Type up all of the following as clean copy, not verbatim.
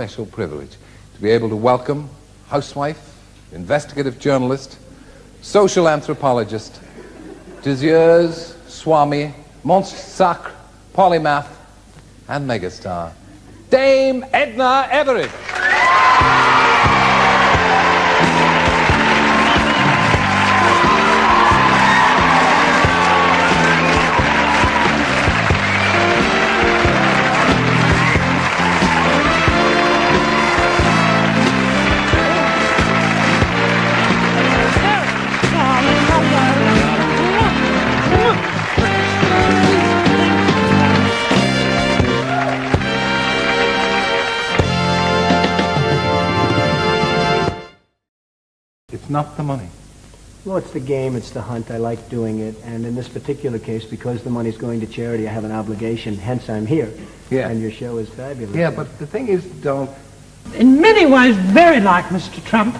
special privilege to be able to welcome housewife, investigative journalist, social anthropologist, disieuse, Swami, monstre sacre, polymath, and megastar, Dame Edna Everage. It's not the money. Well, it's the game, it's the hunt. I like doing it. And in this particular case, because the money's going to charity, I have an obligation, hence I'm here. Yeah. And your show is fabulous. Yeah, but the thing is, don't... In many ways, very like Mr. Trump.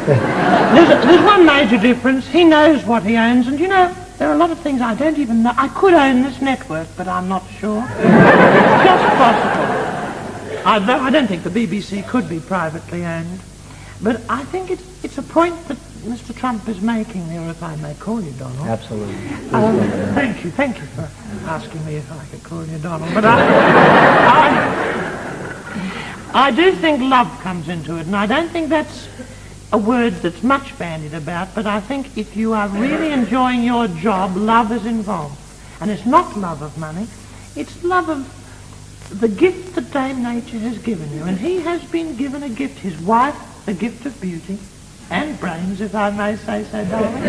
There's one major difference. He knows what he owns, and you know, there are a lot of things I don't even know. I could own this network, but I'm not sure. Just possible. I don't think the BBC could be privately owned. But I think it's a point that Mr. Trump is making there, if I may call you Donald. Absolutely. Thank you for asking me if I could call you Donald. But I do think love comes into it, and I don't think that's a word that's much bandied about, but I think if you are really enjoying your job, love is involved. And it's not love of money, it's love of the gift that Dame Nature has given you. And he has been given a gift, his wife, the gift of beauty and brains, if I may say so, darling.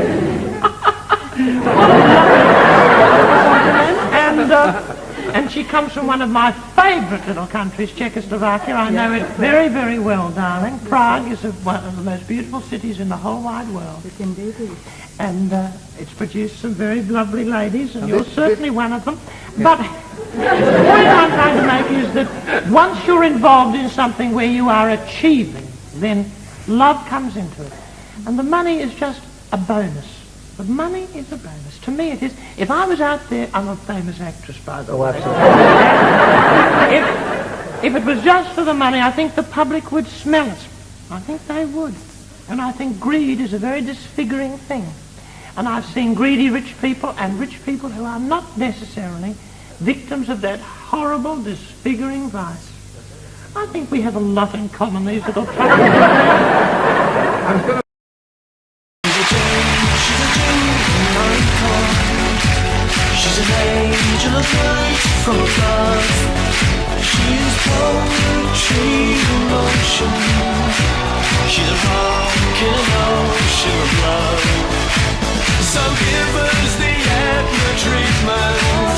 And she comes from one of my favourite little countries, Czechoslovakia. I know it very, very well, darling. Prague is one of the most beautiful cities in the whole wide world. It indeed is. And it's produced some very lovely ladies, and you're certainly one of them. But the point I'm trying to make is that once you're involved in something where you are achieving, then love comes into it. And the money is just a bonus. The money is a bonus. To me it is. If I was out there, I'm a famous actress, by the way. Absolutely. If it was just for the money, I think the public would smell it. I think they would. And I think greed is a very disfiguring thing. And I've seen greedy rich people and rich people who are not necessarily victims of that horrible, disfiguring vice. I think we have a lot in common, these little troubles. She's an angel of light from above. She's poetry in motion. She's a rock in an ocean of love. So give us the Edna treatment,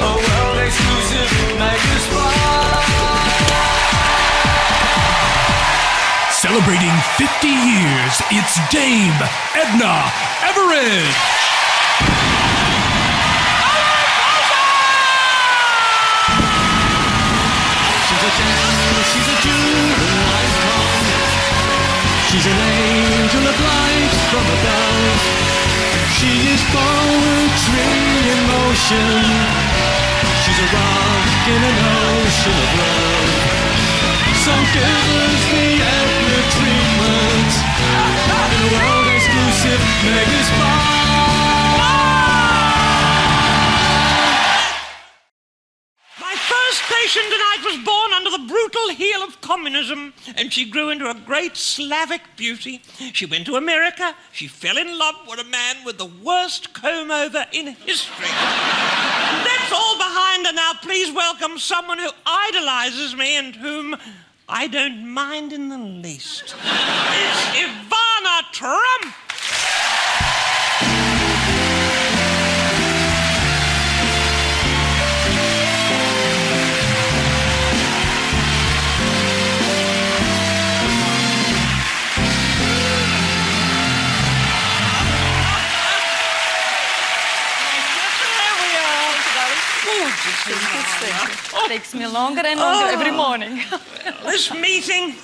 a world exclusive Megastar. Celebrating 50 years, it's Dame Edna Everage. She's a jewel icon. She's an angel of light from above. She is poetry in motion. She's a rock in an ocean of love. So give us the Edna treatment in a world exclusive Megastar. Patient tonight was born under the brutal heel of communism, and she grew into a great Slavic beauty. She went to America. She fell in love with a man with the worst comb-over in history. That's all behind her now. Please welcome someone who idolizes me and whom I don't mind in the least. It's Ivana Trump. It takes me longer and longer every morning. This meeting.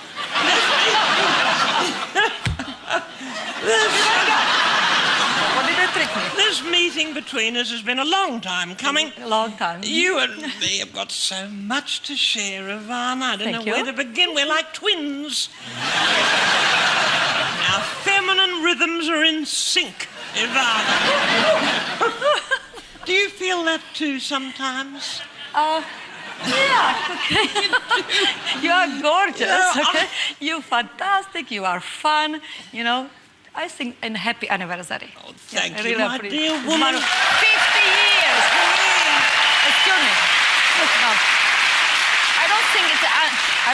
What did I trick me. This meeting between us has been a long time coming. A long time. You and me have got so much to share, Ivana. I don't Thank know you. where to begin. We're like twins. Our feminine rhythms are in sync, Ivana. Do you feel that too sometimes? Yeah, okay. You are gorgeous, okay? You're fantastic, you are fun, you know. I think a happy anniversary. Oh, thank I you, really my appreciate dear it. woman. 50 years! Excuse me. No. I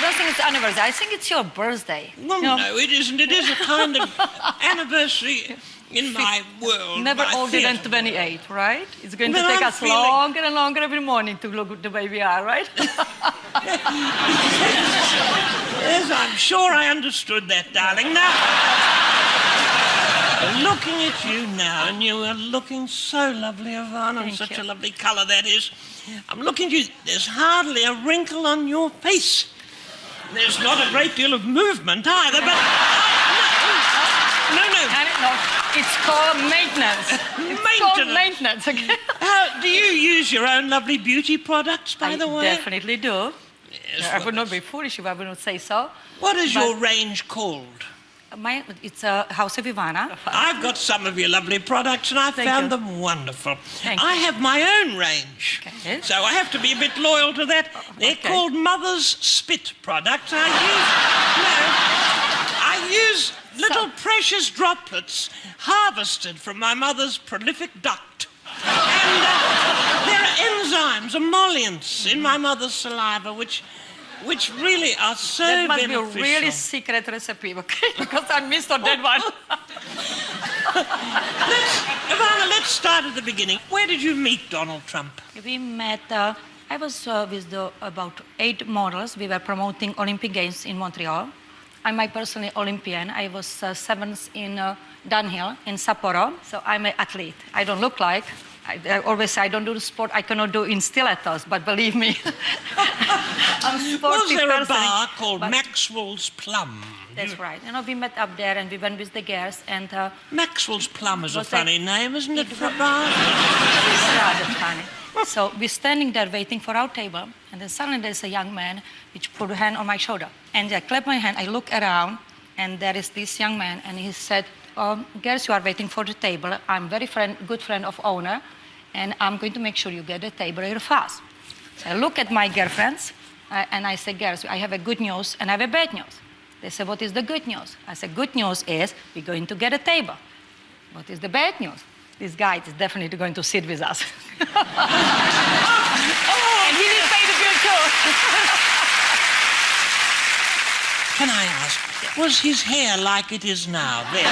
don't think it's anniversary. I think it's your birthday. Well, You know, no, it isn't. It is a kind of anniversary in my world. Never my older than theatre 28, right? It's going to Well, take I'm us feeling- longer and longer every morning to look the way we are, right? Yes, I'm sure I understood that, darling. Now, looking at you now, and you are looking so lovely, Ivana, and Thank such you. a lovely colour that is. I'm looking at you. There's hardly a wrinkle on your face. There's not a great deal of movement either, but... No. No, it's called maintenance. It's called maintenance, okay? Do you use your own lovely beauty products, by the way? I definitely do. Yes, I well, would not be foolish if I would not say so. What is but- your range called? It's a House of Ivana. I've got some of your lovely products and I Thank found you. them wonderful. Thank I you. have my own range. Okay. So I have to be a bit loyal to that. They're okay. called Mother's Spit products. I use little precious droplets harvested from my mother's prolific duct. And there are enzymes, emollients in my mother's saliva which really are so That must beneficial. be a really secret recipe, okay? Because I missed on that one. Ivana, let's start at the beginning. Where did you meet Donald Trump? We met, I was with about 8 models. We were promoting Olympic Games in Montreal. I'm my personal Olympian. I was 7th in downhill in Sapporo, so I'm an athlete. I don't look like. I always say I don't do the sport I cannot do in stilettos, but believe me, I'm a sporty Was there a person, bar called but- Maxwell's Plum? That's right. You know, we met up there and we went with the girls and Maxwell's Plum is a Was that- funny name, isn't it, for a bar? it's rather funny. So we're standing there waiting for our table, and then suddenly there's a young man which put a hand on my shoulder. And I clap my hand, I look around, and there is this young man, and he said, girls, you are waiting for the table. I'm very good friend of owner, and I'm going to make sure you get the table here fast. So I look at my girlfriends, and I say, girls, I have a good news and I have a bad news. They say, what is the good news? I said, good news is we're going to get a table. What is the bad news? This guy is definitely going to sit with us. And he will pay the bill too. Can I ask, was his hair like it is now? There.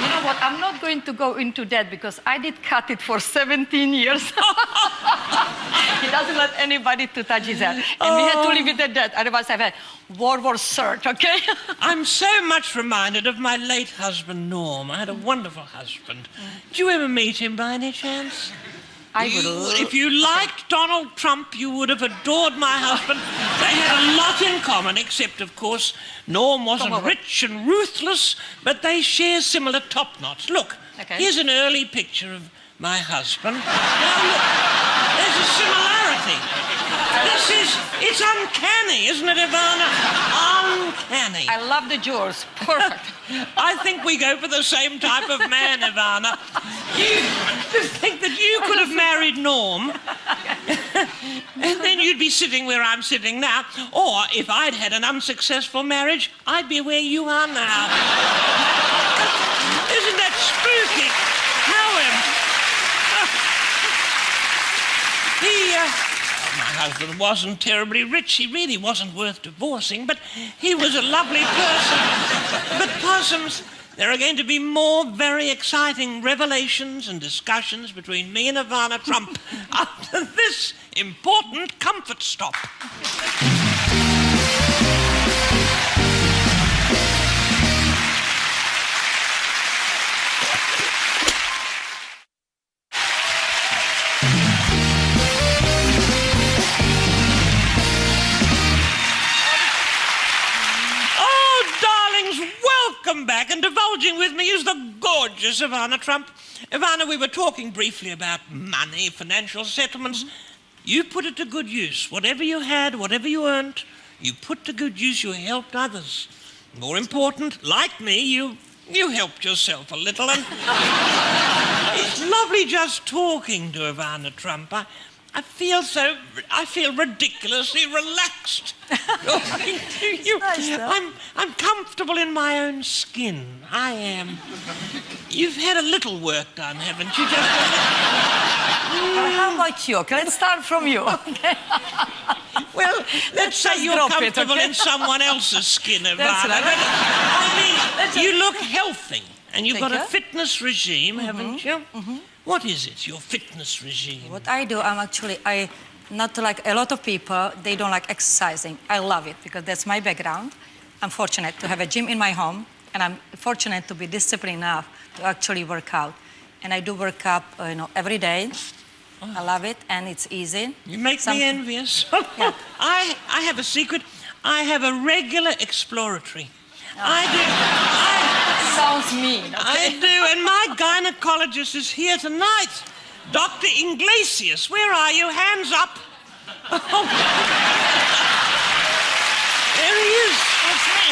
You know what? I'm not going to go into that because I did cut it for 17 years. He doesn't let anybody to touch his hair. And we had to leave it at that. Otherwise, I've had World War III, okay? I'm so much reminded of my late husband, Norm. I had a wonderful husband. Did you ever meet him by any chance? If you liked Donald Trump, you would have adored my husband. They had a lot in common, except, of course, Norm wasn't rich and ruthless, but they share similar top knots. Look, Okay. here's an early picture of my husband. Now, look, there's a similarity. It's uncanny, isn't it, Ivana? Uncanny. I love the jewels. Perfect. I think we go for the same type of man, Ivana. You think that you could have married Norm, and then you'd be sitting where I'm sitting now. Or if I'd had an unsuccessful marriage, I'd be where you are now. Isn't that spooky? My husband wasn't terribly rich. He really wasn't worth divorcing, but he was a lovely person. But, Possums, there are going to be more very exciting revelations and discussions between me and Ivana Trump after this important comfort stop. welcome back, and divulging with me is the gorgeous Ivana Trump. Ivana, we were talking briefly about money, financial settlements. You put it to good use. Whatever you had, whatever you earned, you put to good use, you helped others. More important, like me, you helped yourself a little, and it's lovely just talking to Ivana Trump. I feel ridiculously relaxed talking to you. Nice, though. I'm comfortable in my own skin. I am. You've had a little work done, haven't you? How about you? Okay, let's start from you. Okay. Well, let's say just you're drop it, comfortable okay? in someone else's skin, Ivana. That's right. But, I mean, you look healthy, and you've Thank got a you. fitness regime, haven't you? What is it, your fitness regime? What I do, I not like a lot of people, they don't like exercising. I love it because that's my background. I'm fortunate to have a gym in my home, and I'm fortunate to be disciplined enough to actually work out. And I do work up, every day. I love it, and it's easy. You make me envious. Yeah. I have a secret. I have a regular exploratory. I do. Sounds mean. I do, and my gynecologist is here tonight. Dr. Iglesias, where are you? Hands up. Oh. There he is. That's me.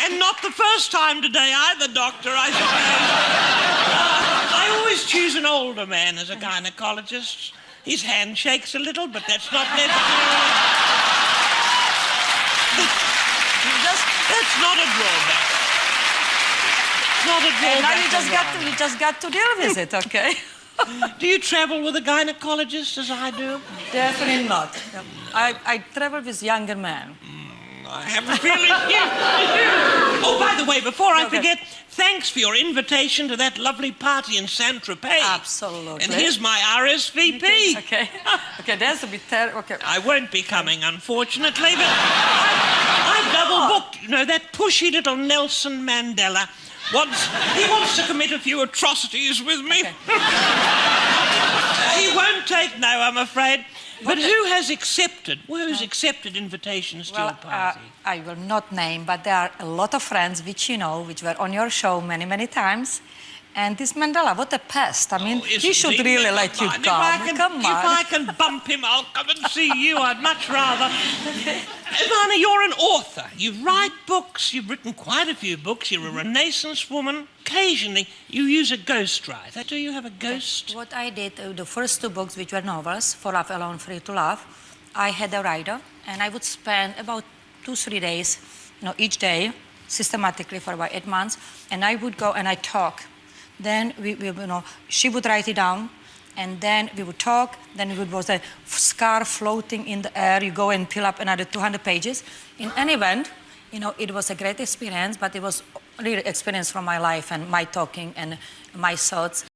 And not the first time today either, Doctor, I suppose. I always choose an older man as a gynecologist. His hand shakes a little, but that's not necessarily... That's not a drawback. Not a drawback. Now you just got to deal with it, okay? Do you travel with a gynecologist as I do? Definitely not. I travel with younger men. I have a feeling you. Oh, by the way, before I forget, thanks for your invitation to that lovely party in Saint-Tropez. Absolutely. And here's my RSVP. Okay. Okay, that's a bit terrible. Okay. I won't be coming, unfortunately, but I double booked. You know, that pushy little Nelson Mandela. He wants to commit a few atrocities with me. Okay. He won't take no, I'm afraid. But who has accepted? Who's accepted invitations to your party? I will not name, but there are a lot of friends which you know, which were on your show many, many times. And this Mandela, what a pest. I mean, he should really let you come. Come on. If I can bump him, I'll come and see you. I'd much rather. Ivana, you're an author. You write books. You've written quite a few books. You're a Renaissance woman. Occasionally, you use a ghostwriter. Do you have a ghost? What I did, the first two books, which were novels, For Love Alone, Free to Love, I had a writer, and I would spend about 2-3 days, each day, systematically for about 8 months, and I would go and I talk. Then she would write it down, and then we would talk. Then it was a scarf floating in the air. You go and fill up another 200 pages. In any event, it was a great experience, but it was really experience from my life and my talking and my thoughts.